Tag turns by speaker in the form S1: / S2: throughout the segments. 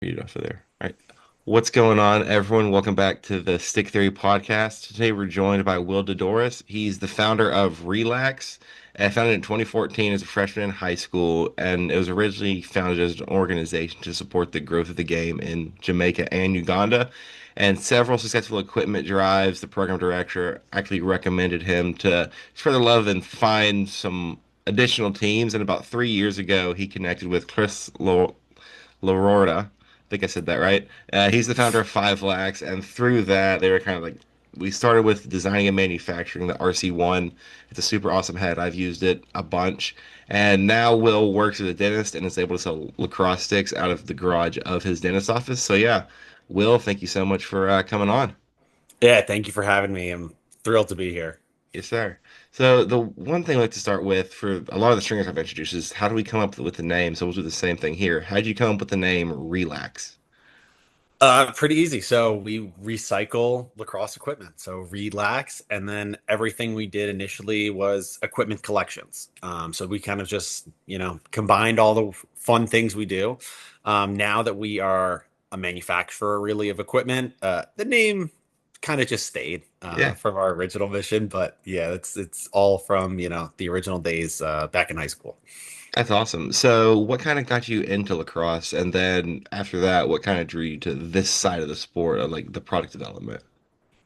S1: Read it off of there. All right. What's going on, everyone? Welcome back to the Stick Theory podcast. Today we're joined by Will Dodoris. He's the founder of Relax, founded in 2014 as a freshman in high school, and it was originally founded as an organization to support the growth of the game in Jamaica and Uganda. And several successful equipment drives, the program director actually recommended him to spread the love and find some additional teams. And about 3 years ago, he connected with Chris Lorita. I think I said that right. He's the founder of Five Lax, and through that, they were kind of like we started with designing and manufacturing the RC1. It's a super awesome head. I've used it a bunch, and now Will works as a dentist and is able to sell lacrosse sticks out of the garage of his dentist office. So yeah, Will, thank you so much for coming on.
S2: Yeah, thank you for having me. I'm thrilled to be here.
S1: Yes, sir. So the one thing I like to start with for a lot of the stringers I've introduced is how do we come up with the name? So we'll do the same thing here. How did you come up with the name Relax?
S2: Pretty easy. So we recycle lacrosse equipment. So relax, and then everything we did initially was equipment collections. So we kind of just, combined all the fun things we do. Now that we are a manufacturer really of equipment, the name kind of just stayed
S1: Yeah.
S2: from our original mission. But yeah, it's all from, the original days back in high school.
S1: That's awesome. So, what kind of got you into lacrosse? And then after that, what kind of drew you to this side of the sport, of like the product development?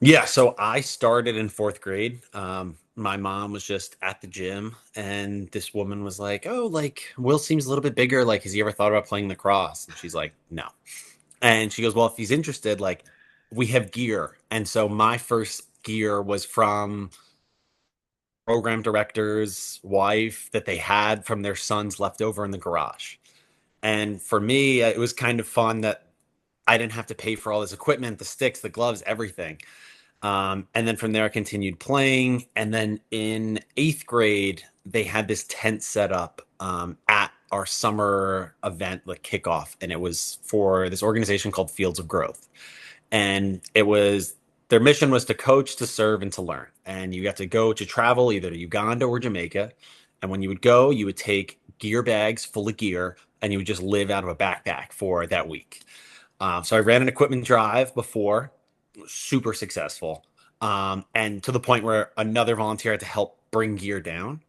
S2: Yeah, so I started in fourth grade. My mom was just at the gym, and this woman was like, "Oh, like Will seems a little bit bigger. Like, has he ever thought about playing lacrosse?" And she's like, "No." And she goes, "Well, if he's interested, like, we have gear." And so my first gear was from program director's wife that they had from their son's leftover in the garage. And for me, it was kind of fun that I didn't have to pay for all this equipment, the sticks, the gloves, everything. And then from there, I continued playing. And then in eighth grade, they had this tent set up at our summer event, like kickoff. And it was for this organization called Fields of Growth. And it was their mission was to coach, to serve, and to learn. And you got to go to travel either to Uganda or Jamaica. And when you would go, you would take gear bags full of gear and you would just live out of a backpack for that week. So I ran an equipment drive before, super successful, and to the point where another volunteer had to help bring gear down.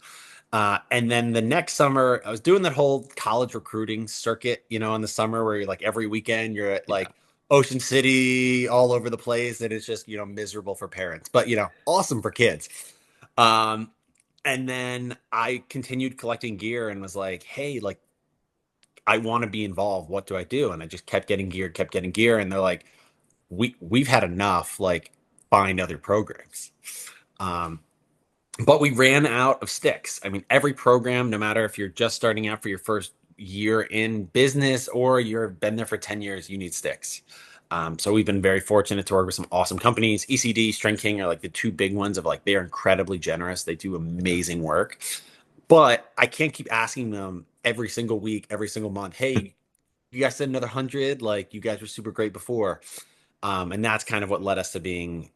S2: And then the next summer, I was doing that whole college recruiting circuit, in the summer where you're like every weekend you're at
S1: Yeah.
S2: like Ocean City, all over the place, and it's just miserable for parents, but awesome for kids. Um, and then I continued collecting gear and was like, hey, like I want to be involved. What do I do? And I just kept getting gear, and they're like, we've had enough. Like, find other programs. Um, but we ran out of sticks. I mean, every program, no matter if you're just starting out for your first year in business or you've been there for 10 years, you need sticks. So we've been very fortunate to work with some awesome companies. ECD, Strength King are like the two big ones of like they are incredibly generous. They do amazing work. But I can't keep asking them every single week, every single month, hey, you guys said another 100, like you guys were super great before. And that's kind of what led us to being,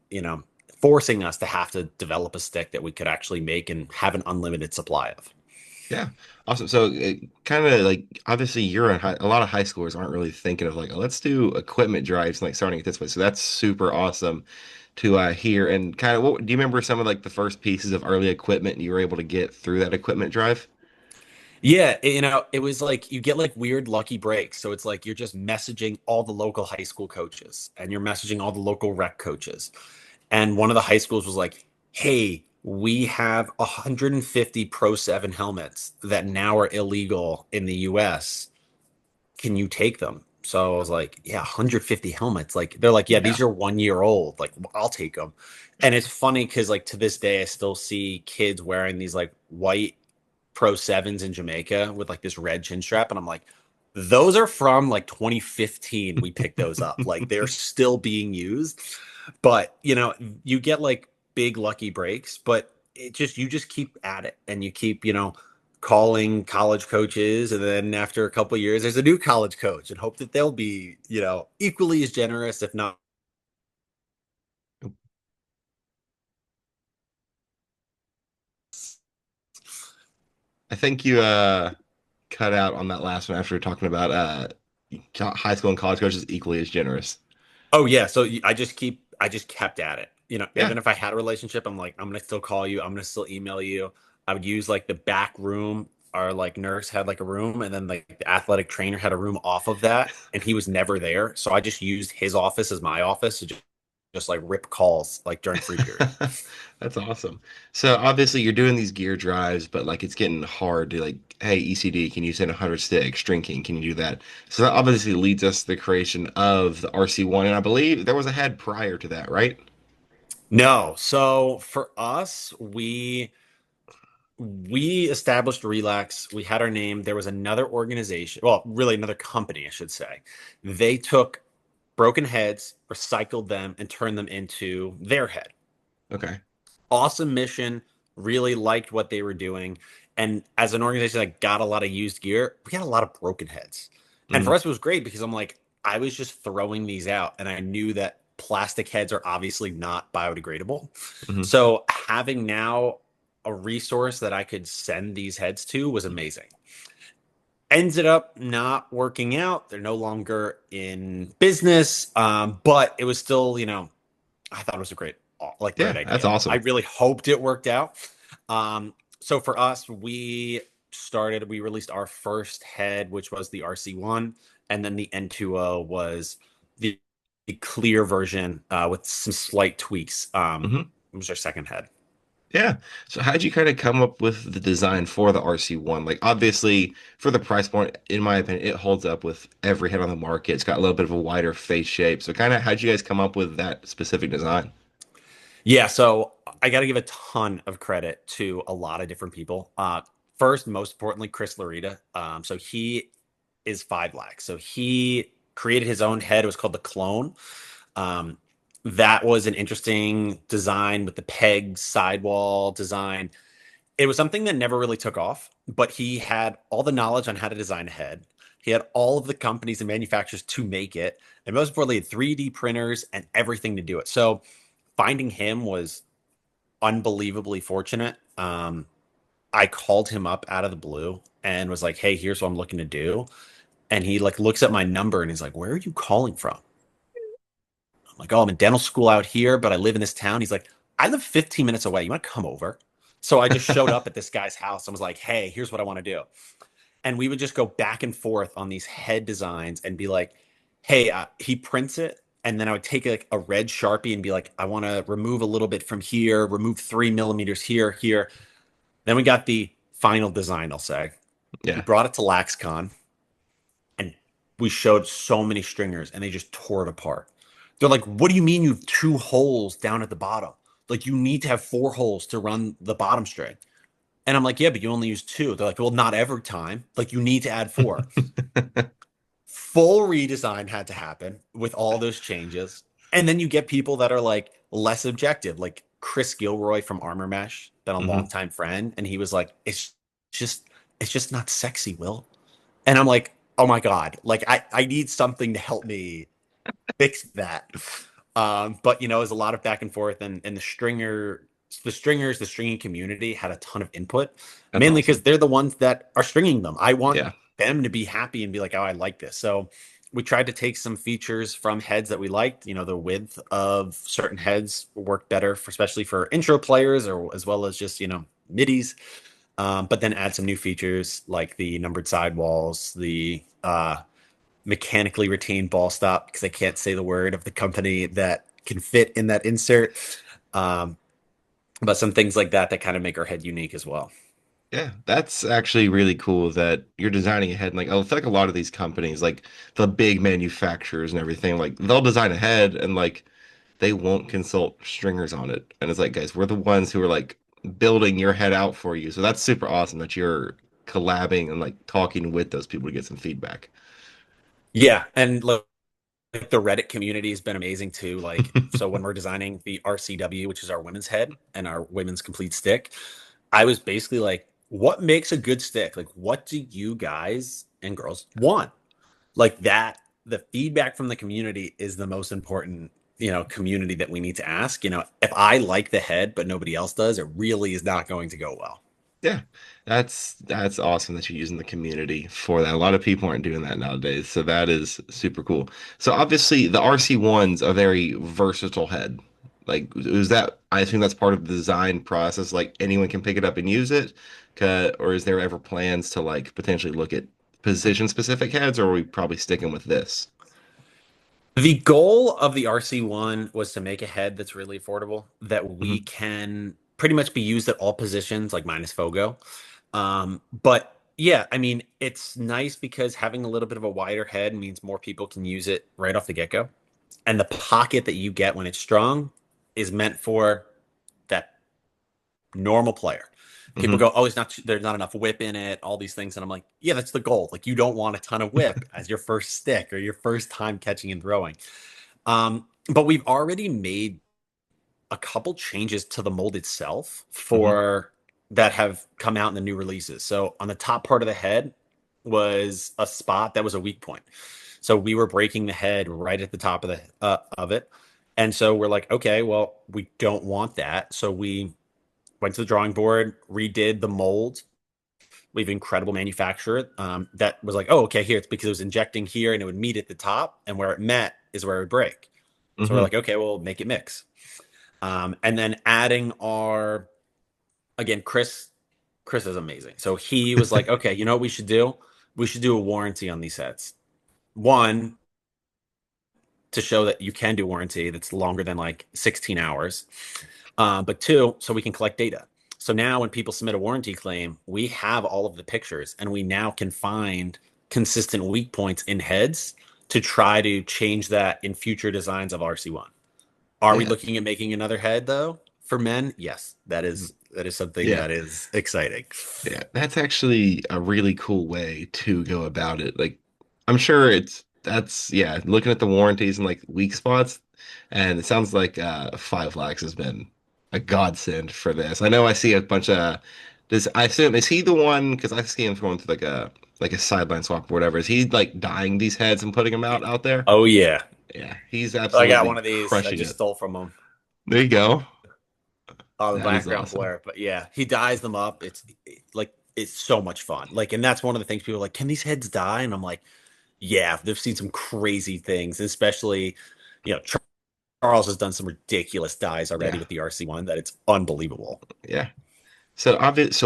S2: forcing us to have to develop a stick that we could actually make and have an unlimited supply of.
S1: Yeah. Awesome. So, kind of like obviously you're in a lot of high schoolers aren't really thinking of like, oh, let's do equipment drives like starting at this way. So that's super awesome to hear. And kind of what do you remember some of like the first pieces of early equipment you were able to get through that equipment drive?
S2: Yeah, it was like you get like weird lucky breaks. So it's like you're just messaging all the local high school coaches and you're messaging all the local rec coaches. And one of the high schools was like, "Hey, we have 150 Pro 7 helmets that now are illegal in the US. Can you take them?" So I was like, "Yeah, 150 helmets." Like they're like, "Yeah,
S1: Yeah.
S2: these are 1 year old. Like I'll take them." And it's funny because like to this day, I still see kids wearing these like white Pro Sevens in Jamaica with like this red chin strap, and I'm like, those are from like 2015. We picked those up. Like they're still being used, but you get like big lucky breaks, but you just keep at it and you keep calling college coaches, and then after a couple of years, there's a new college coach, and hope that they'll be equally as generous, if not.
S1: I think you cut out on that last one after talking about high school and college coaches equally as generous.
S2: Oh yeah, so I just kept at it.
S1: Yeah.
S2: Even if I had a relationship, I'm like, I'm gonna still call you, I'm gonna still email you. I would use like the back room. Our like nurse had like a room, and then like the athletic trainer had a room off of that, and he was never there. So I just used his office as my office to just like rip calls like during free period.
S1: That's awesome. So obviously you're doing these gear drives, but like it's getting hard to like, hey, ECD, can you send 100 sticks? String can you do that? So that obviously leads us to the creation of the RC1, and I believe there was a head prior to that, right?
S2: No, so for us, we established Relax. We had our name. There was another organization, well, really another company, I should say. They took broken heads, recycled them, and turned them into their head.
S1: Okay.
S2: Awesome mission. Really liked what they were doing. And as an organization that got a lot of used gear, we had a lot of broken heads. And
S1: Hmm.
S2: for us, it was great because I'm like, I was just throwing these out, and I knew that plastic heads are obviously not biodegradable.
S1: Hmm.
S2: So having now a resource that I could send these heads to was amazing. Ended up not working out. They're no longer in business, but it was still, I thought it was a great
S1: Yeah, that's
S2: idea. I
S1: awesome.
S2: really hoped it worked out. So for us, we released our first head, which was the RC1, and then the N2O was the, the clear version with some slight tweaks.
S1: Hmm.
S2: It was our second head.
S1: Yeah. So how'd you kind of come up with the design for the RC1? Like obviously for the price point, in my opinion, it holds up with every head on the market. It's got a little bit of a wider face shape. So kind of how'd you guys come up with that specific design?
S2: Yeah, so I got to give a ton of credit to a lot of different people. First, most importantly, Chris Lorita. So he is 5 lakhs. So he created his own head. It was called the Clone. Um, that was an interesting design with the peg sidewall design. It was something that never really took off, but he had all the knowledge on how to design a head. He had all of the companies and manufacturers to make it, and most importantly, 3D printers and everything to do it. So finding him was unbelievably fortunate. I called him up out of the blue and was like, "Hey, here's what I'm looking to do." And he like looks at my number and he's like, "Where are you calling from?" I'm like, "Oh, I'm in dental school out here, but I live in this town." He's like, "I live 15 minutes away. You want to come over?" So I just showed up at this guy's house and was like, "Hey, here's what I want to do." And we would just go back and forth on these head designs and be like, "Hey, he prints it." And then I would take like a red Sharpie and be like, "I want to remove a little bit from here, remove 3 millimeters here. Then we got the final design, I'll say. We
S1: Yeah.
S2: brought it to LaxCon and we showed so many stringers and they just tore it apart. They're like, "What do you mean you have 2 holes down at the bottom? Like, you need to have 4 holes to run the bottom string." And I'm like, "Yeah, but you only use two." They're like, "Well, not every time. Like, you need to add four." Full redesign had to happen with all those changes. And then you get people that are like less objective, like Chris Gilroy from Armor Mesh, been a
S1: Hmm.
S2: longtime friend, and he was like, just it's just not sexy, Will." And I'm like, "Oh my God, like I need something to help me fix that." But there's a lot of back and forth, and the stringing community had a ton of input,
S1: That's
S2: mainly because
S1: awesome.
S2: they're the ones that are stringing them. I want
S1: Yeah.
S2: them to be happy and be like, "Oh, I like this." So we tried to take some features from heads that we liked. The width of certain heads worked better, especially for intro players, or as well as just middies. But then add some new features like the numbered sidewalls, the mechanically retained ball stop, because I can't say the word of the company that can fit in that insert. Um, but some things like that kind of make our head unique as well.
S1: Yeah, that's actually really cool that you're designing ahead. And like, I feel like a lot of these companies, like the big manufacturers and everything, like they'll design ahead and like they won't consult stringers on it. And it's like, guys, we're the ones who are like building your head out for you. So that's super awesome that you're collabing and like talking with those people to get some feedback.
S2: Yeah, and like the Reddit community has been amazing too. Like, so when we're designing the RCW, which is our women's head and our women's complete stick, I was basically like, "What makes a good stick? Like, what do you guys and girls want?" Like that, the feedback from the community is the most important, community that we need to ask. If I like the head, but nobody else does, it really is not going to go well.
S1: Yeah, that's awesome that you're using the community for that. A lot of people aren't doing that nowadays, so that is super cool. So obviously the RC1's a very versatile head. Like, is that, I assume that's part of the design process, like anyone can pick it up and use it? Or is there ever plans to like potentially look at position specific heads, or are we probably sticking with this?
S2: The goal of the RC1 was to make a head that's really affordable that we
S1: Hmm.
S2: can pretty much be used at all positions, like minus Fogo. But yeah, I mean, it's nice because having a little bit of a wider head means more people can use it right off the get-go. And the pocket that you get when it's strong is meant for that normal player. People
S1: Hmm.
S2: go, "Oh, it's not there's not enough whip in it," all these things, and I'm like, "Yeah, that's the goal. Like you don't want a ton of whip as your first stick or your first time catching and throwing." But we've already made a couple changes to the mold itself
S1: Hmm.
S2: for that have come out in the new releases. So on the top part of the head was a spot that was a weak point. So we were breaking the head right at the top of the of it. And so we're like, okay, well, we don't want that. So we went to the drawing board, redid the mold. We have an incredible manufacturer that was like, oh, okay, here it's because it was injecting here and it would meet at the top, and where it met is where it would break. So we're
S1: Hmm.
S2: like, okay, well, make it mix. And then adding our again, Chris is amazing. So he was like, okay, you know what we should do? We should do a warranty on these sets. One, to show that you can do warranty that's longer than like 16 hours. But two, so we can collect data. So now when people submit a warranty claim, we have all of the pictures and we now can find consistent weak points in heads to try to change that in future designs of RC1. Are we
S1: Yeah.
S2: looking at making another head though for men? Yes, that is something
S1: Yeah.
S2: that is exciting.
S1: Yeah, that's actually a really cool way to go about it. Like, I'm sure yeah, looking at the warranties and like weak spots, and it sounds like Five Lax has been a godsend for this. I know I see a bunch of does I assume is he the one because I see him going through like a sideline swap or whatever. Is he like dyeing these heads and putting them out there?
S2: Oh yeah,
S1: Yeah, he's
S2: I got one
S1: absolutely
S2: of these. I
S1: crushing
S2: just
S1: it.
S2: stole from him.
S1: There you go.
S2: The
S1: That is
S2: background
S1: awesome.
S2: blur, but yeah, he dyes them up. Like it's so much fun. Like, and that's one of the things people are like, can these heads dye? And I'm like, yeah, they've seen some crazy things, especially, you know, Charles has done some ridiculous dyes already
S1: Yeah,
S2: with the RC1 that it's unbelievable.
S1: yeah. So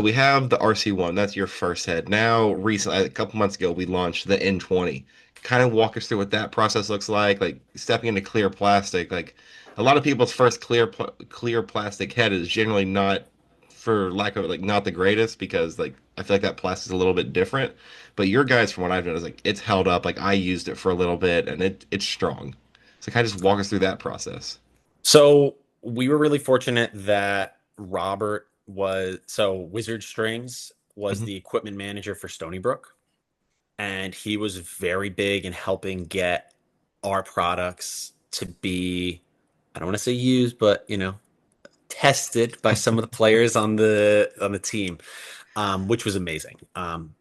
S1: we have the RC1. That's your first head. Now, recently, a couple months ago, we launched the N20. Kind of walk us through what that process looks like stepping into clear plastic. Like a lot of people's first clear plastic head is generally not, for lack of like, not the greatest because like I feel like that plastic is a little bit different. But your guys, from what I've done, is like it's held up. Like I used it for a little bit and it's strong. So kind of just walk us through that process.
S2: So we were really fortunate that Robert was so Wizard Strings was
S1: Hmm.
S2: the equipment manager for Stony Brook, and he was very big in helping get our products to be, I don't want to say used, but tested by some of the players on the team, which was amazing.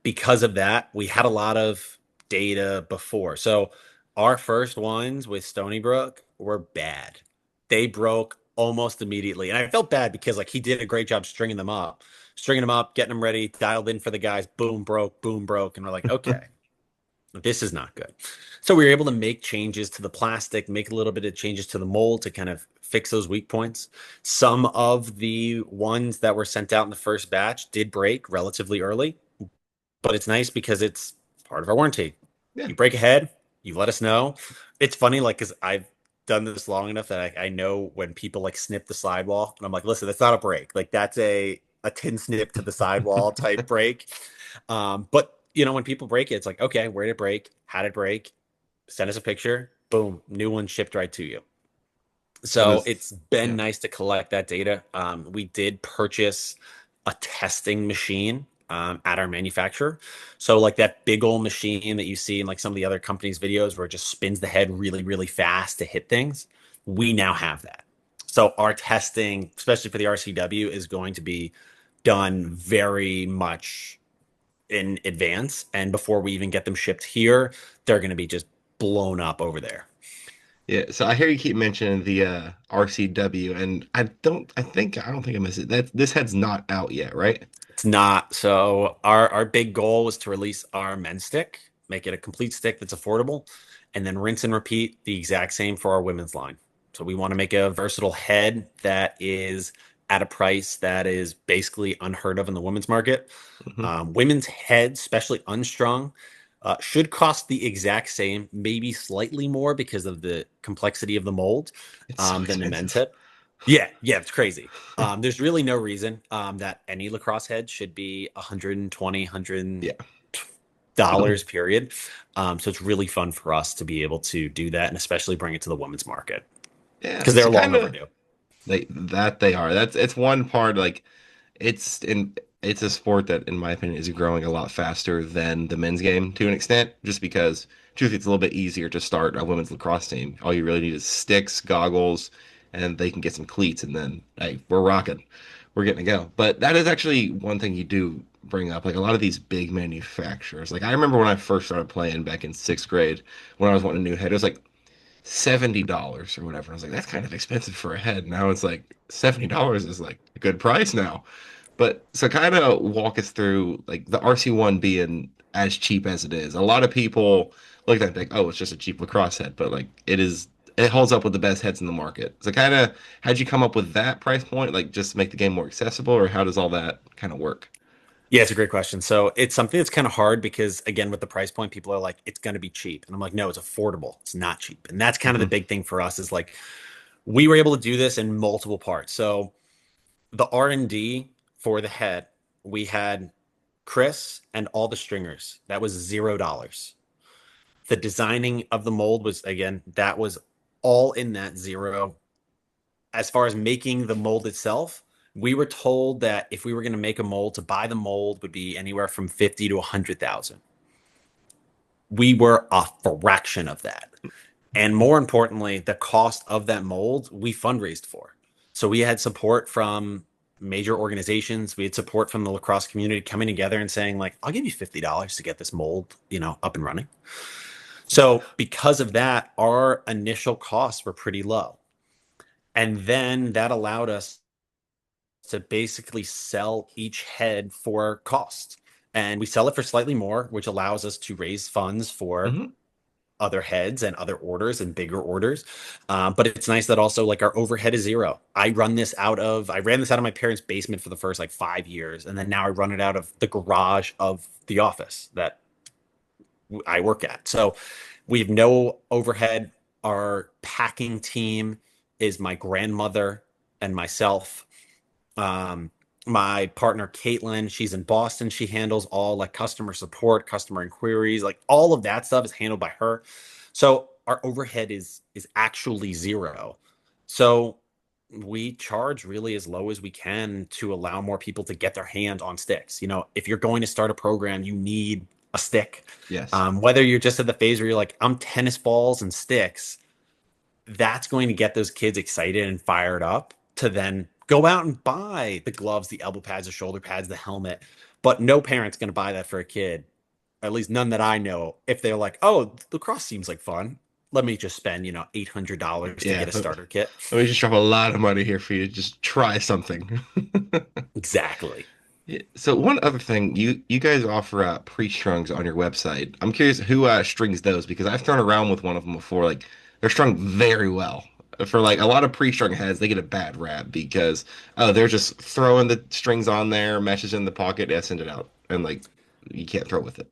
S2: Because of that, we had a lot of data before. So our first ones with Stony Brook were bad. They broke almost immediately, and I felt bad because like he did a great job stringing them up, getting them ready, dialed in for the guys. Boom, broke, and we're like, okay, this is not good. So we were able to make changes to the plastic, make a little bit of changes to the mold to kind of fix those weak points. Some of the ones that were sent out in the first batch did break relatively early, but it's nice because it's part of our warranty.
S1: Yeah.
S2: You break a head, you let us know. It's funny, like, because I've done this long enough that I know when people like snip the sidewall, and I'm like, listen, that's not a break. Like, that's a tin snip to the sidewall type break. But when people break it, it's like, okay, where did it break? How did it break? Send us a picture. Boom, new one shipped right to you.
S1: That
S2: So
S1: is,
S2: it's been
S1: yeah.
S2: nice to collect that data. We did purchase a testing machine at our manufacturer. So like that big old machine that you see in like some of the other companies' videos where it just spins the head really, really fast to hit things. We now have that. So our testing, especially for the RCW, is going to be done very much in advance. And before we even get them shipped here, they're going to be just blown up over there.
S1: Yeah, so I hear you keep mentioning the RCW, and I don't think I missed it. That this head's not out yet, right?
S2: It's not. So our big goal was to release our men's stick, make it a complete stick that's affordable, and then rinse and repeat the exact same for our women's line. So we want to make a versatile head that is at a price that is basically unheard of in the women's market.
S1: Hmm.
S2: Women's heads, especially unstrung, should cost the exact same, maybe slightly more because of the complexity of the mold,
S1: It's so
S2: than the men's
S1: expensive.
S2: head. Yeah, yeah, it's crazy. There's really no reason that any lacrosse head should be 120,
S1: Yeah.
S2: $100 period. So it's really fun for us to be able to do that and especially bring it to the women's market
S1: Yeah.
S2: because they're
S1: So
S2: long
S1: kind of
S2: overdue.
S1: they are. That's it's one part like it's a sport that in my opinion is growing a lot faster than the men's game to an extent, just because truthfully it's a little bit easier to start a women's lacrosse team. All you really need is sticks, goggles, and they can get some cleats and then hey, we're rocking. We're getting to go. But that is actually one thing you do bring up. Like a lot of these big manufacturers. Like I remember when I first started playing back in sixth grade, when I was wanting a new head, it was like $70 or whatever. I was like, that's kind of expensive for a head. Now it's like $70 is like a good price now. But so kind of walk us through like the RC1 being as cheap as it is. A lot of people look at that and think, oh, it's just a cheap lacrosse head, but like it holds up with the best heads in the market. So kind of how'd you come up with that price point? Like just to make the game more accessible, or how does all that kind of work?
S2: Yeah, it's a great question. So it's something that's kind of hard because again, with the price point, people are like, it's going to be cheap. And I'm like, no, it's affordable. It's not cheap. And that's kind of the
S1: Hmm.
S2: big thing for us is like, we were able to do this in multiple parts. So the R&D for the head, we had Chris and all the stringers. That was $0. The designing of the mold was again, that was all in that zero. As far as making the mold itself, we were told that if we were going to make a mold, to buy the mold would be anywhere from 50 to 100,000. We were a fraction of that. And more importantly, the cost of that mold we fundraised for. So we had support from major organizations. We had support from the lacrosse community coming together and saying, like, I'll give you $50 to get this mold, up and running. So because of that, our initial costs were pretty low. And then that allowed us to basically sell each head for cost. And we sell it for slightly more, which allows us to raise funds for
S1: Hmm.
S2: other heads and other orders and bigger orders. But it's nice that also like our overhead is zero. I ran this out of my parents' basement for the first like 5 years. And then now I run it out of the garage of the office that I work at. So we have no overhead. Our packing team is my grandmother and myself. Um, my partner Caitlin, she's in Boston. She handles all like customer support, customer inquiries, like all of that stuff is handled by her. So our overhead is actually zero. So we charge really as low as we can to allow more people to get their hand on sticks. If you're going to start a program, you need a stick.
S1: Yes.
S2: Whether you're just at the phase where you're like, I'm tennis balls and sticks, that's going to get those kids excited and fired up to then go out and buy the gloves, the elbow pads, the shoulder pads, the helmet. But no parent's going to buy that for a kid, at least none that I know, if they're like, oh, lacrosse seems like fun. Let me just spend, $800 to
S1: Yeah.
S2: get a starter kit.
S1: Let me just drop a lot of money here for you to just try something.
S2: Exactly.
S1: Yeah. So one other thing, you guys offer pre-strungs on your website. I'm curious who strings those because I've thrown around with one of them before. Like they're strung very well. For like a lot of pre-strung heads, they get a bad rap because oh they're just throwing the strings on there, meshes in the pocket, yeah, send it out, and like you can't throw with it.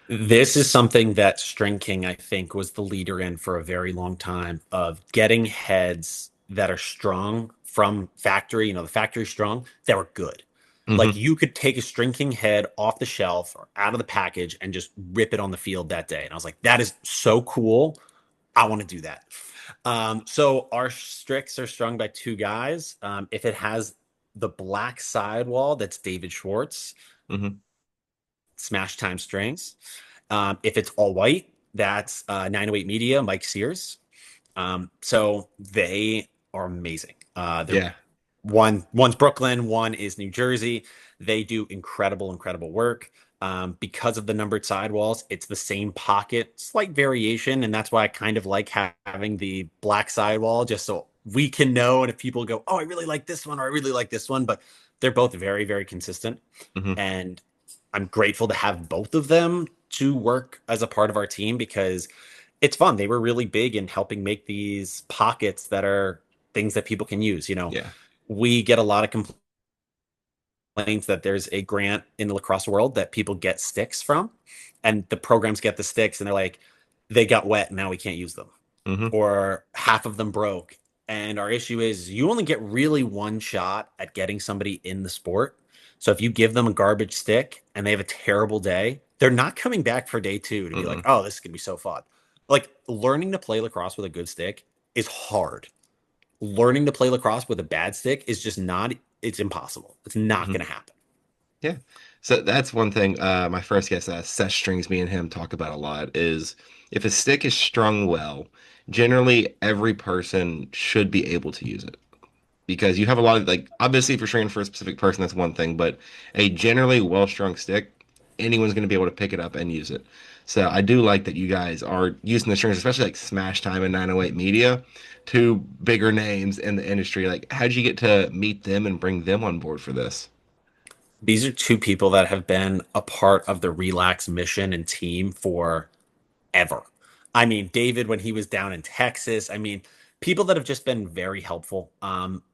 S2: This is something that String King, I think, was the leader in for a very long time of getting heads that are strong from factory, the factory strong, that were good. Like
S1: Hmm.
S2: you could take a String King head off the shelf or out of the package and just rip it on the field that day. And I was like, that is so cool. I want to do that. So our sticks are strung by two guys. If it has the black sidewall, that's David Schwartz,
S1: Hmm.
S2: Smash Time Strings. If it's all white, that's 908 Media, Mike Sears. So they are amazing. They're
S1: Yeah.
S2: one's Brooklyn, one is New Jersey. They do incredible, incredible work. Because of the numbered sidewalls, it's the same pocket, slight variation, and that's why I kind of like having the black sidewall, just so we can know. And if people go, "Oh, I really like this one," or "I really like this one," but they're both very, very consistent,
S1: Hmm.
S2: and I'm grateful to have both of them to work as a part of our team because it's fun. They were really big in helping make these pockets that are things that people can use.
S1: Yeah.
S2: We get a lot of complaints that there's a grant in the lacrosse world that people get sticks from, and the programs get the sticks, and they're like, they got wet, and now we can't use them,
S1: Hmm.
S2: or half of them broke. And our issue is you only get really one shot at getting somebody in the sport. So if you give them a garbage stick and they have a terrible day, they're not coming back for day two to be like,
S1: Mm-mm.
S2: oh, this is going to be so fun. Like learning to play lacrosse with a good stick is hard. Learning to play lacrosse with a bad stick is just not, it's impossible. It's not
S1: Hmm.
S2: going to happen.
S1: Yeah. So that's one thing. My first guest, Seth Strings, me and him talk about a lot is if a stick is strung well, generally every person should be able to use it. Because you have a lot of like obviously if you're training for a specific person, that's one thing, but a generally well-strung stick, anyone's going to be able to pick it up and use it. So I do like that you guys are using the strings, especially like Smash Time and 908 Media, two bigger names in the industry. Like, how'd you get to meet them and bring them on board for this?
S2: These are two people that have been a part of the Relax mission and team for ever. I mean, David, when he was down in Texas, I mean, people that have just been very helpful.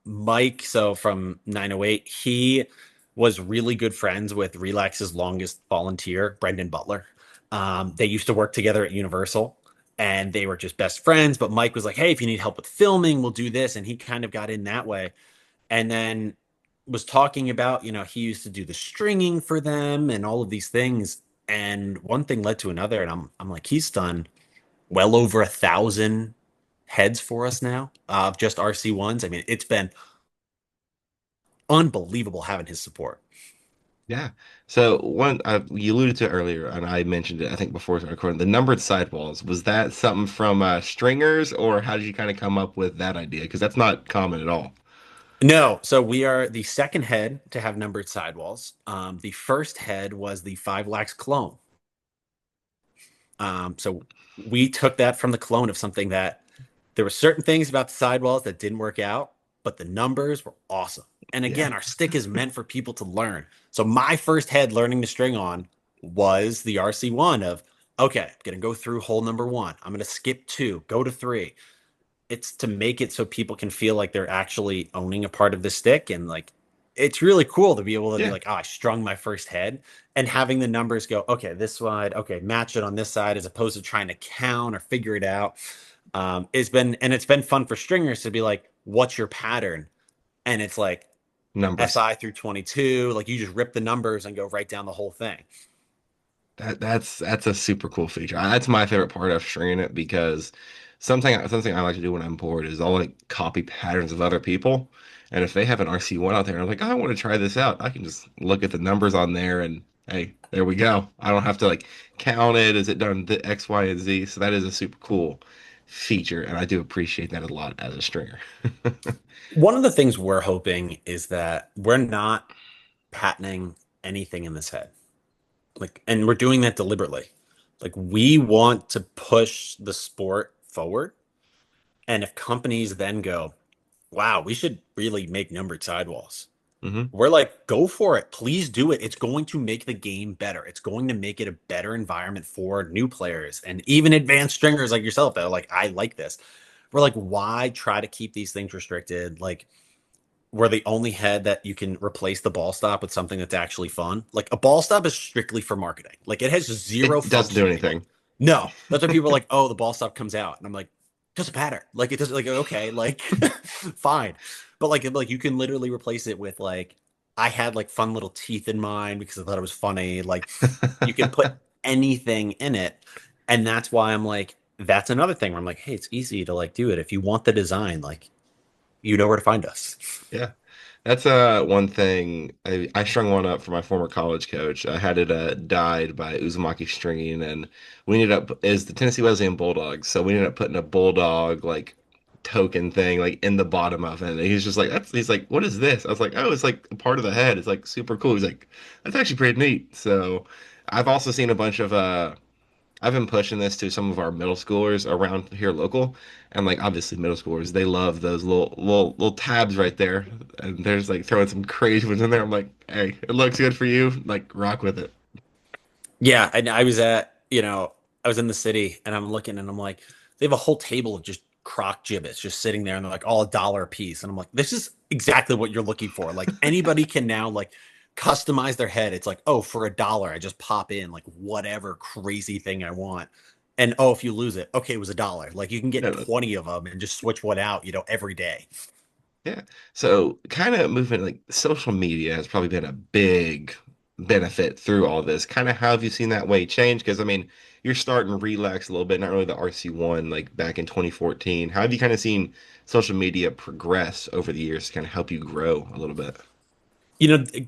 S2: Mike, so from 908, he was really good friends with Relax's longest volunteer, Brendan Butler. They used to work together at Universal and they were just best friends. But Mike was like, hey, if you need help with filming, we'll do this. And he kind of got in that way. And then was talking about, he used to do the stringing for them and all of these things. And one thing led to another. And I'm like, he's done well over 1,000 heads for us now of just RC1s. I mean, it's been unbelievable having his support.
S1: Yeah. So one you alluded to earlier, and I mentioned it, I think before we started recording, the numbered sidewalls. Was that something from Stringers, or how did you kind of come up with that idea? Because that's not common at all.
S2: No, so we are the second head to have numbered sidewalls. The first head was the 5 lax clone. So we took that from the clone of something that there were certain things about the sidewalls that didn't work out, but the numbers were awesome. And
S1: Yeah.
S2: again, our stick is meant for people to learn. So my first head learning to string on was the RC1 of, okay, I'm going to go through hole number one. I'm going to skip two, go to three. It's to make it so people can feel like they're actually owning a part of the stick. And like, it's really cool to be able to be
S1: Yeah.
S2: like, oh, I strung my first head and having the numbers go, okay, this side, okay, match it on this side, as opposed to trying to count or figure it out. It's been fun for stringers to be like, what's your pattern? And it's like
S1: Numbers.
S2: SI through 22, like you just rip the numbers and go right down the whole thing.
S1: That's a super cool feature. That's my favorite part of stringing it because something I like to do when I'm bored is I'll like copy patterns of other people. And if they have an RC1 out there, I'm like, I want to try this out. I can just look at the numbers on there and hey, there we go. I don't have to like count it. Is it done the X, Y, and Z? So that is a super cool feature, and I do appreciate that a lot as a stringer.
S2: One of the things we're hoping is that we're not patenting anything in this head. Like, and we're doing that deliberately. Like, we want to push the sport forward. And if companies then go, wow, we should really make numbered sidewalls.
S1: Hmm.
S2: We're like, go for it. Please do it. It's going to make the game better. It's going to make it a better environment for new players and even advanced stringers like yourself that are like, I like this. We're like, why try to keep these things restricted? Like, we're the only head that you can replace the ball stop with something that's actually fun. Like, a ball stop is strictly for marketing. Like, it has zero
S1: It doesn't do
S2: function anymore.
S1: anything.
S2: No, that's why people are like, oh, the ball stop comes out. And I'm like, doesn't matter. Like, it doesn't, like, okay, like, fine. But like you can literally replace it with like, I had like fun little teeth in mine because I thought it was funny. Like, you can put anything in it. And that's why I'm like, that's another thing where I'm like, hey, it's easy to like do it. If you want the design, like, you know where to find us.
S1: Yeah. That's one thing. I strung one up for my former college coach. I had it dyed by Uzumaki Stringing, and we ended up is the Tennessee Wesleyan Bulldogs. So we ended up putting a bulldog like token thing like in the bottom of it. And he's just like, that's he's like, what is this? I was like, oh, it's like a part of the head. It's like super cool. He's like, that's actually pretty neat. So I've also seen a bunch of I've been pushing this to some of our middle schoolers around here local, and like obviously middle schoolers, they love those little tabs right there, and there's like throwing some crazy ones in there. I'm like, hey, it looks good for you, like rock with it.
S2: Yeah, and I was in the city and I'm looking and I'm like, they have a whole table of just crock gibbets just sitting there and they're like all $1 a piece. And I'm like, this is exactly what you're looking for. Like anybody can now like customize their head. It's like, oh, for $1, I just pop in like whatever crazy thing I want. And oh, if you lose it, okay, it was $1. Like you can get
S1: No,
S2: 20 of them and just switch one out, every day.
S1: yeah. So kind of moving like social media has probably been a big benefit through all this. Kind of how have you seen that way change? Because I mean, you're starting to relax a little bit, not really the RC1 like back in 2014. How have you kind of seen social media progress over the years to kind of help you grow a little bit?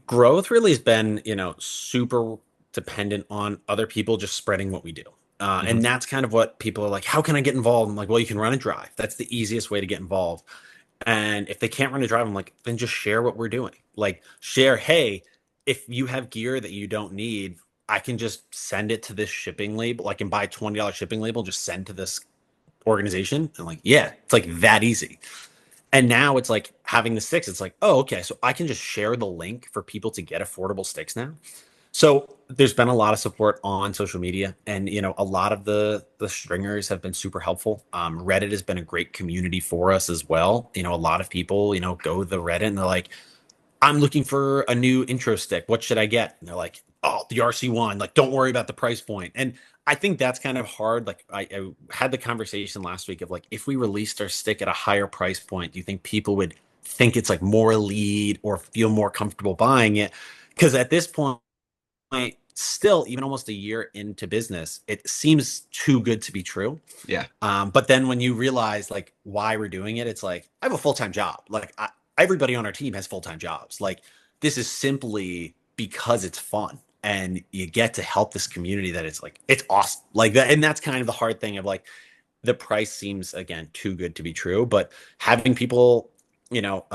S2: Growth really has been, super dependent on other people just spreading what we do.
S1: Hmm.
S2: And that's kind of what people are like, how can I get involved? I'm like, well, you can run a drive. That's the easiest way to get involved. And if they can't run a drive, I'm like, then just share what we're doing. Like, share, hey, if you have gear that you don't need, I can just send it to this shipping label. I can buy $20 shipping label, just send to this organization. And like, yeah, it's like that easy. And now it's like having the sticks. It's like, oh, okay, so I can just share the link for people to get affordable sticks now. So there's been a lot of support on social media, and a lot of the stringers have been super helpful. Reddit has been a great community for us as well. A lot of people go to the Reddit and they're like, I'm looking for a new intro stick. What should I get? And they're like, oh, the RC1. Like, don't worry about the price point. And I think that's kind of hard. Like, I had the conversation last week of like, if we released our stick at a higher price point, do you think people would think it's like more elite or feel more comfortable buying it? Because at this point, still, even almost a year into business, it seems too good to be true.
S1: Yeah.
S2: But then when you realize like why we're doing it, it's like I have a full time job. Like everybody on our team has full time jobs. Like this is simply because it's fun and you get to help this community that it's awesome. Like that, and that's kind of the hard thing of like the price seems again too good to be true. But having people, you know,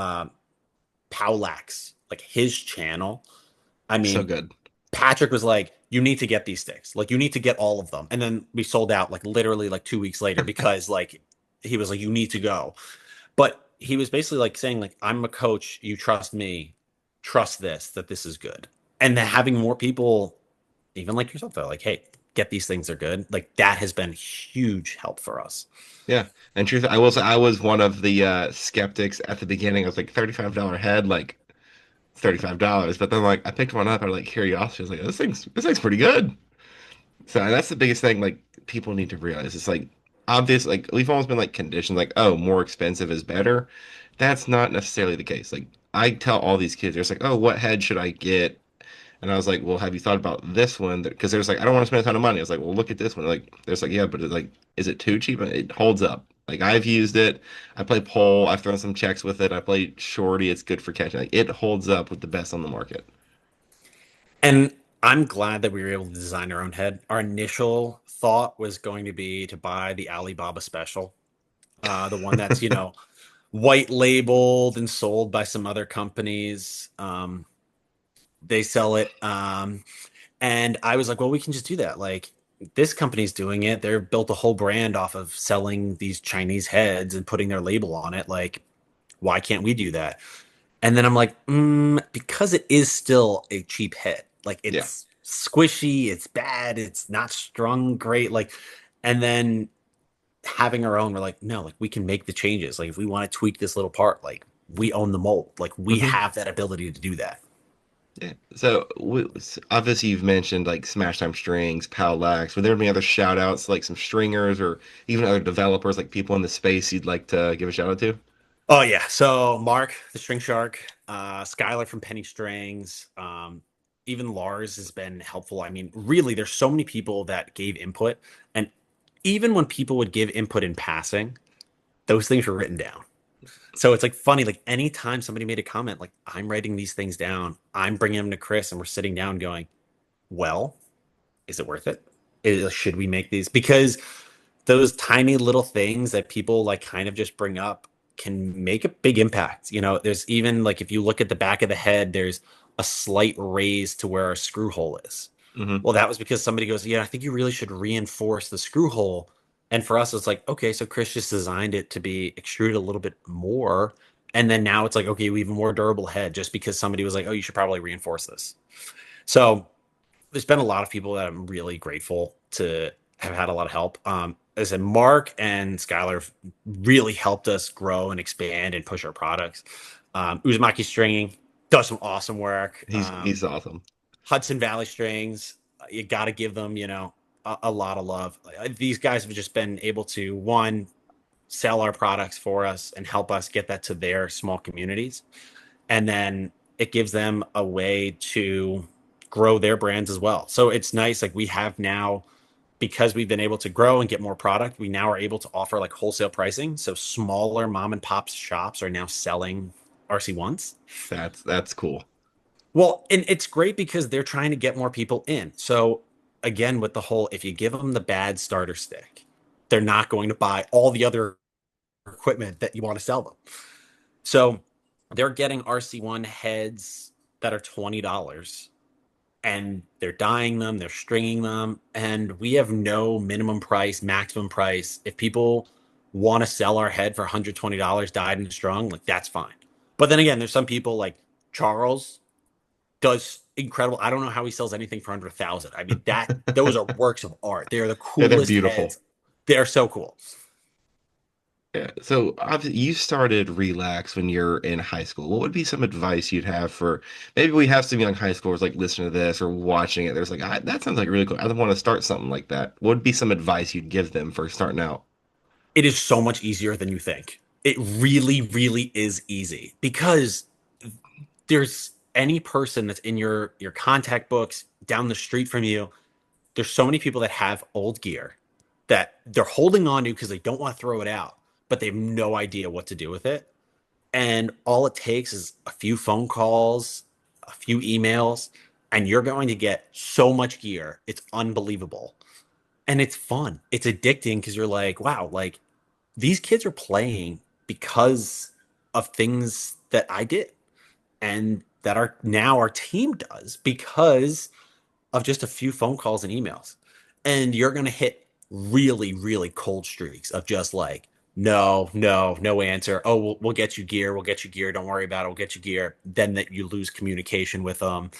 S2: Powlax, like his channel. I
S1: So
S2: mean,
S1: good.
S2: Patrick was like, you need to get these sticks. Like, you need to get all of them. And then we sold out like literally like 2 weeks later because like he was like, you need to go. But he was basically like saying, like, I'm a coach, you trust me, trust this, that this is good. And then having more people, even like yourself, though, like, hey, get these things, are good. Like that has been huge help for us.
S1: Yeah. And truth, I will say I was one of the skeptics at the beginning. I was like $35 head, like $35. But then like I picked one up out of like curiosity. I was like, this thing's pretty good. So and that's the biggest thing like people need to realize. It's like obvious, like we've always been like conditioned, like, oh, more expensive is better. That's not necessarily the case. Like I tell all these kids, they're just like, oh, what head should I get? And I was like, well, have you thought about this one? Because there's like, I don't want to spend a ton of money. I was like, well, look at this one. Like, there's like, yeah, but it's like, is it too cheap? It holds up. Like I've used it. I play pole. I've thrown some checks with it. I play shorty. It's good for catching. Like it holds up with the best on the market.
S2: And I'm glad that we were able to design our own head. Our initial thought was going to be to buy the Alibaba special, the one that's, white labeled and sold by some other companies. They sell it. And I was like, well, we can just do that. Like this company's doing it. They're built a whole brand off of selling these Chinese heads and putting their label on it. Like, why can't we do that? And then I'm like, because it is still a cheap head. Like
S1: Yeah.
S2: it's squishy, it's bad, it's not strung great. Like, and then having our own, we're like, no, like we can make the changes. Like if we want to tweak this little part, like we own the mold. Like we
S1: Hmm.
S2: have that ability to do that.
S1: Yeah. So obviously you've mentioned like Smash Time Strings, Pal Lax. Would there be other shout outs like some stringers or even other developers like people in the space you'd like to give a shout out to?
S2: Oh yeah. So Mark, the string shark, Skylar from Penny Strings, even Lars has been helpful. I mean, really, there's so many people that gave input. And even when people would give input in passing, those things were written down. So it's like funny, like anytime somebody made a comment, like I'm writing these things down, I'm bringing them to Chris and we're sitting down going, well, is it worth it? Should we make these? Because those tiny little things that people like kind of just bring up can make a big impact. There's even like if you look at the back of the head, there's a slight raise to where our screw hole is.
S1: Hmm.
S2: Well, that was because somebody goes, yeah, I think you really should reinforce the screw hole. And for us, it's like, okay, so Chris just designed it to be extruded a little bit more. And then now it's like, okay, we have a more durable head just because somebody was like, oh, you should probably reinforce this. So there's been a lot of people that I'm really grateful to have had a lot of help. As I said, Mark and Skylar have really helped us grow and expand and push our products. Uzumaki Stringing does some awesome work.
S1: He's awesome.
S2: Hudson Valley Strings, you got to give them, a lot of love. These guys have just been able to, one, sell our products for us and help us get that to their small communities. And then it gives them a way to grow their brands as well. So it's nice. Like we have now, because we've been able to grow and get more product, we now are able to offer like wholesale pricing. So smaller mom and pop shops are now selling RC1s.
S1: That's cool.
S2: Well, and it's great because they're trying to get more people in. So again, with the whole, if you give them the bad starter stick, they're not going to buy all the other equipment that you want to sell them. So they're getting RC1 heads that are $20 and they're dyeing them, they're stringing them, and we have no minimum price, maximum price. If people want to sell our head for $120 dyed and strung, like that's fine. But then again, there's some people like Charles does incredible. I don't know how he sells anything for under 1,000. I mean, that those are works of art. They are the
S1: Yeah, they're
S2: coolest
S1: beautiful.
S2: heads. They're so cool.
S1: Yeah. So you started Relax when you're in high school. What would be some advice you'd have for maybe we have some young high schoolers like listening to this or watching it? There's like, that sounds like really cool. I want to start something like that. What would be some advice you'd give them for starting out?
S2: It is so much easier than you think. It really, really is easy because there's any person that's in your contact books down the street from you. There's so many people that have old gear that they're holding on to because they don't want to throw it out, but they have no idea what to do with it. And all it takes is a few phone calls, a few emails, and you're going to get so much gear. It's unbelievable. And it's fun. It's addicting because you're like, wow, like these kids are playing because of things that I did and that our now our team does because of just a few phone calls and emails. And you're going to hit really, really cold streaks of just like, no, no, no answer. Oh, we'll get you gear. We'll get you gear. Don't worry about it. We'll get you gear. Then that you lose communication with them.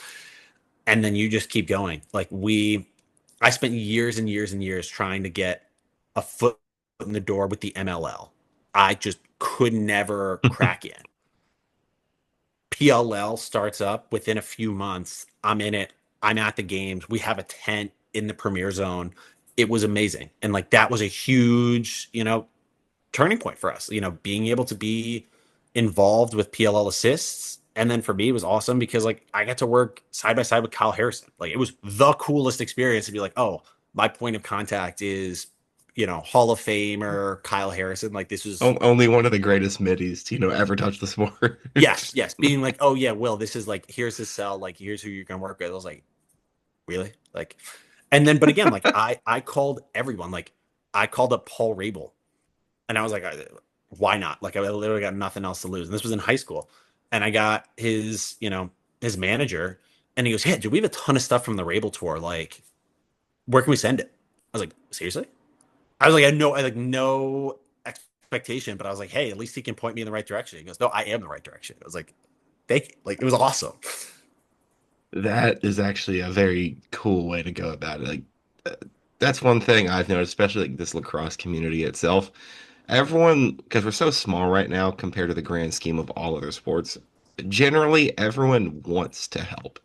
S2: And then you just keep going. I spent years and years and years trying to get a foot in the door with the MLL. I just could never crack in. PLL starts up within a few months. I'm in it. I'm at the games. We have a tent in the premier zone. It was amazing. And like that was a huge, turning point for us, being able to be involved with PLL assists. And then for me, it was awesome because like I got to work side by side with Kyle Harrison. Like it was the coolest experience to be like, oh, my point of contact is, Hall of Famer Kyle Harrison. Like this was
S1: Only one of the greatest middies to, ever touch the sport.
S2: yes, yes. Being like, oh yeah, Will, this is like here's his cell, like here's who you're gonna work with. I was like, really? Like, and then but again, like I called everyone. Like I called up Paul Rabel and I was like, why not? Like I literally got nothing else to lose. And this was in high school. And I got his manager, and he goes, hey, dude, we have a ton of stuff from the Rabel tour. Like, where can we send it? I was like, seriously? I was like, I like no expectation, but I was like, hey, at least he can point me in the right direction. He goes, no, I am the right direction. I was like, thank you. Like, it was awesome.
S1: That is actually a very cool way to go about it. Like, uh, that's one thing I've noticed, especially like this lacrosse community itself. Everyone, because we're so small right now compared to the grand scheme of all other sports, generally everyone wants to help.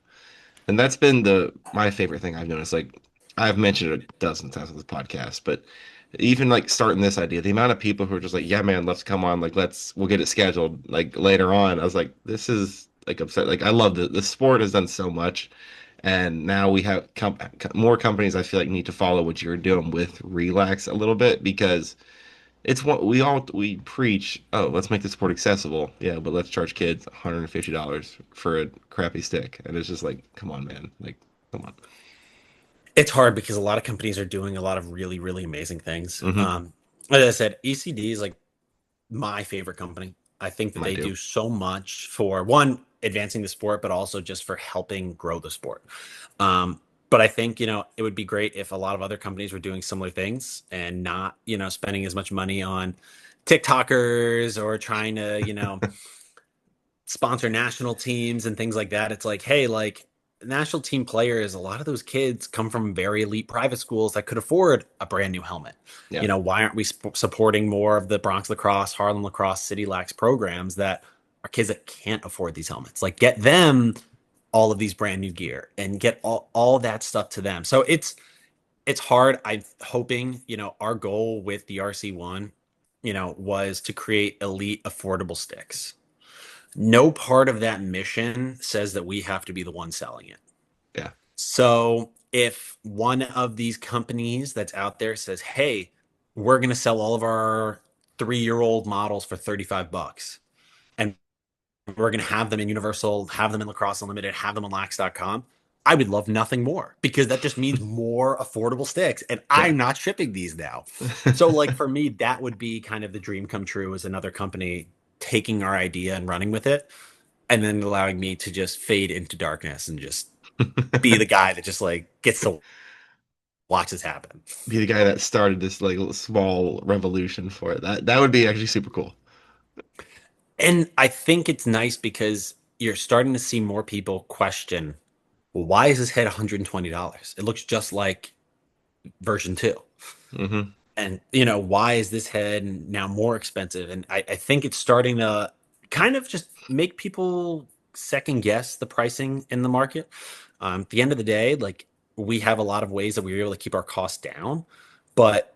S1: And that's been the my favorite thing I've noticed. Like I've mentioned it a dozen times on this podcast, but even like starting this idea, the amount of people who are just like, yeah, man, let's come on, like we'll get it scheduled like later on. I was like, this is like upset. Like I love the sport has done so much, and now we have more companies I feel like need to follow what you're doing with Relax a little bit because it's what we preach. Oh, let's make the sport accessible. Yeah, but let's charge kids $150 for a crappy stick, and it's just like, come on, man, like, come on.
S2: It's hard because a lot of companies are doing a lot of really, really amazing things.
S1: Hmm.
S2: As I said, ECD is like my favorite company. I think that
S1: I
S2: they
S1: do.
S2: do so much for one, advancing the sport, but also just for helping grow the sport. But I think, it would be great if a lot of other companies were doing similar things and not, spending as much money on TikTokers or trying to, sponsor national teams and things like that. It's like, hey, like national team players, a lot of those kids come from very elite private schools that could afford a brand new helmet.
S1: Yeah.
S2: Why aren't we supporting more of the Bronx Lacrosse, Harlem Lacrosse, City Lax programs that are kids that can't afford these helmets? Like get them all of these brand new gear and get all that stuff to them. So it's hard. I'm hoping, our goal with the RC1, was to create elite affordable sticks. No part of that mission says that we have to be the one selling it.
S1: Yeah.
S2: So if one of these companies that's out there says, "Hey, we're going to sell all of our 3-year-old models for $35 and we're going to have them in Universal, have them in Lacrosse Unlimited, have them on lax.com." I would love nothing more because that just means more affordable sticks and
S1: Yeah.
S2: I'm not shipping these now. So like for me that would be kind of the dream come true as another company taking our idea and running with it and then allowing me to just fade into darkness and just be the guy that just like gets to watch this happen.
S1: Be the guy that started this like small revolution for it. That would be actually super cool.
S2: And I think it's nice because you're starting to see more people question, well, why is this head $120? It looks just like version 2.
S1: Hmm.
S2: And why is this head now more expensive? And I think it's starting to kind of just make people second guess the pricing in the market. At the end of the day, like we have a lot of ways that we were able to keep our costs down, but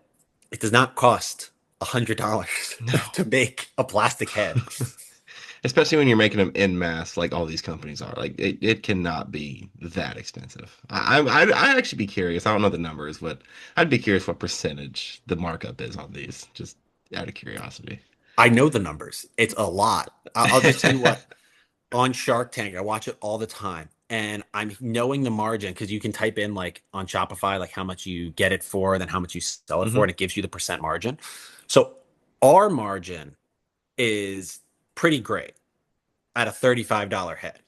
S2: it does not cost $100
S1: No.
S2: to make a plastic head.
S1: Especially when you're making them in mass, like all these companies are. Like it cannot be that expensive. I'd actually be curious. I don't know the numbers, but I'd be curious what percentage the markup is on these, just out of curiosity.
S2: I know the numbers. It's a lot. I'll just tell you what, on Shark Tank, I watch it all the time. And I'm knowing the margin because you can type in like on Shopify, like how much you get it for, then how much you sell it for,
S1: Hmm.
S2: and it gives you the percent margin. So our margin is pretty great at a $35 head.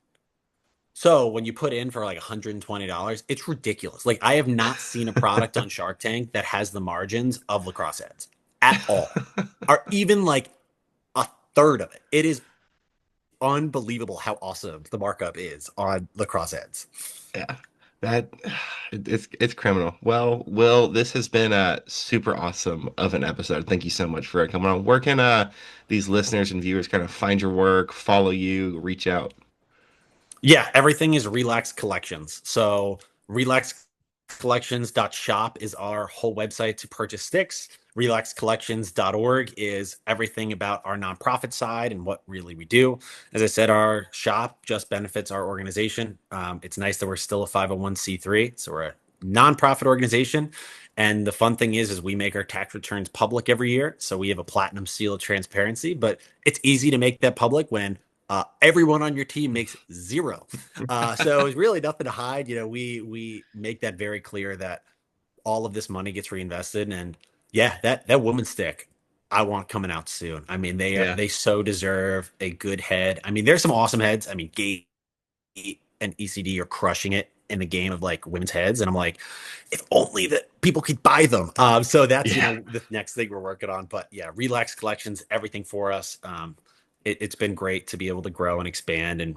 S2: So when you put in for like $120, it's ridiculous. Like I have not seen a product on Shark Tank that has the margins of lacrosse heads at all, or even like a third of it. It is unbelievable how awesome the markup is on lacrosse heads.
S1: Yeah, that it's criminal. Well, Will, this has been a super awesome of an episode. Thank you so much for coming on. Where can these listeners and viewers kind of find your work, follow you, reach out?
S2: Yeah, everything is Relax Collections. So relaxcollections.shop is our whole website to purchase sticks. Relaxcollections.org is everything about our nonprofit side and what really we do. As I said, our shop just benefits our organization. It's nice that we're still a 501c3, so we're a nonprofit organization. And the fun thing is we make our tax returns public every year. So we have a platinum seal of transparency, but it's easy to make that public when everyone on your team makes zero. So it's really nothing to hide. We make that very clear that all of this money gets reinvested. And yeah, that woman stick, I want coming out soon. I mean,
S1: Yeah.
S2: they so deserve a good head. I mean, there's some awesome heads. I mean, Gate and ECD are crushing it in the game of like women's heads, and I'm like, if only that people could buy them. So that's
S1: Yeah.
S2: the next thing we're working on. But yeah, Relax Collections, everything for us. It's been great to be able to grow and expand and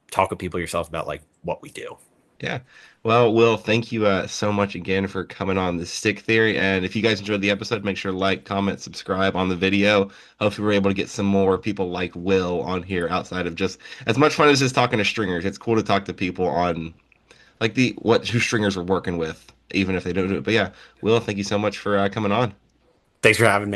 S2: talk with people yourself about like what we do.
S1: Yeah. Well, Will, thank you so much again for coming on the Stick Theory. And if you guys enjoyed the episode, make sure to like, comment, subscribe on the video. Hopefully, we're able to get some more people like Will on here outside of just as much fun as just talking to stringers. It's cool to talk to people on like the what who stringers are working with, even if they don't do it. But yeah, Will, thank you so much for coming on.
S2: Thanks for having me.